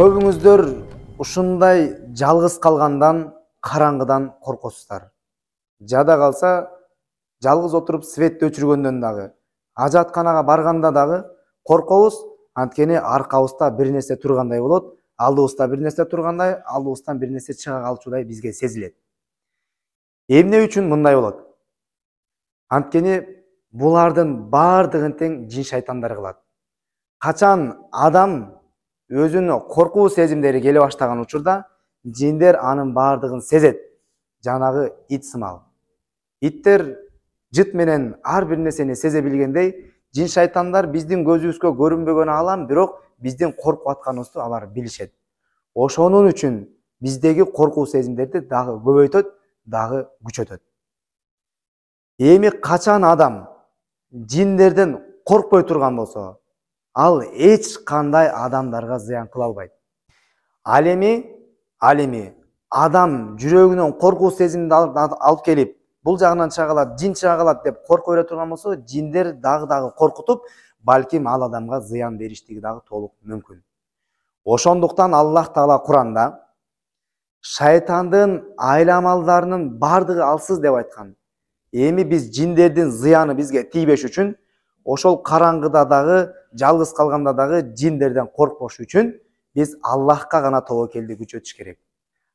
Көбүңүздөр ушундай жалгыз калгандан, караңгыдан коркосуздар. Жада калса, жалгыз отуруп светти өчүргөндөн дагы, ажатканага барганда дагы коркобуз, анткени аркабызда бир нерсе тургандай болот, алдыбызда бир нерсе тургандай, алдыбыздан бир нерсе чыга калчудай бизге сезилет. Эмне үчүн мындай болот? Анткени булардын бардыгын тең жин шайтандар кылат. Качан адам өзүнө коркуу сезимдери келе баштаган учурда жиндер анын бардыгын сезет. Жанагы ит сымал. Иттер жыт менен ар бир нерсени сезе билгендей, жин шайтандар биздин көзүбүзгө көрүнбөгөн алам, бирок биздин коркуп атканыбызды алар билишет. Ошонун үчүн биздеги коркуу сезимдерди дагы көбөйтөт, дагы күчөтөт. Эми качан адам жиндерден коркпой турган болсо, ал эч кандай адамдарга зыян кыла албайт. Ал эми адам жүрөгүнөн коркуу сезимди алып келип, бул жагынан чыга калат, жин чыга калат деп коркуп бере турган болсо, жиндер дагы коркутуп, балким ал адамга зыян бериштиги дагы толук мүмкүн. Ошондуктан Аллах Таала Куранда шайтандын айламалдарынын бардыгы алсыз деп айткан. Эми биз жиндердин зыяны бизге тийбеш үчүн, ошол караңгыда дагы, жалгыз калганда дагы жиндерден коркпош үчүн биз Аллахка гана тобокелди күчөтүш керек.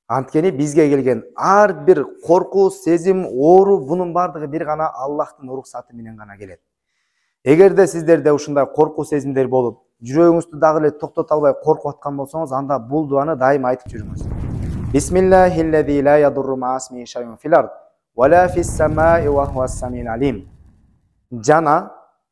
Анткени бизге келген ар бир коркуу сезим, оору, бунун бардыгы бир гана Аллахтын уруксаты менен гана келет. Эгерде сиздерде ушундай коркуу сезимдер болуп, жүрөгүңүздү дагы эле токтото албай коркуп аткан болсоңуз, анда бул дуаны дайыма айтып жүрүңүз. Бисмиллахиллази ла ядурру ма исмихи шайъун фил ард ва ла фис самаи ва хувас самиул алим.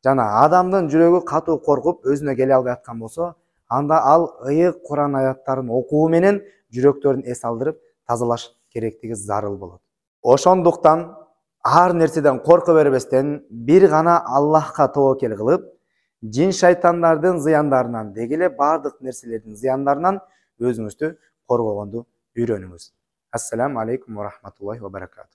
Жана адамдын жүрөгү катуу коркуп өзүнө келе албай аткан болсо, анда ал ыйык Куран аяттарын окуу менен жүрөктөрүн эс алдырып тазалаш керектиги зарыл болот. Ошондуктан ар нерседен корко бербестен бир гана Аллахка тобокел кылып, жин шайтандардын зыяндарынан, деги эле бардык нерселердин зыяндарынан өзүңүздү коргогонду үйрөнүңүз. Ассаламу алейкум ва рахматуллахи ва баракатух.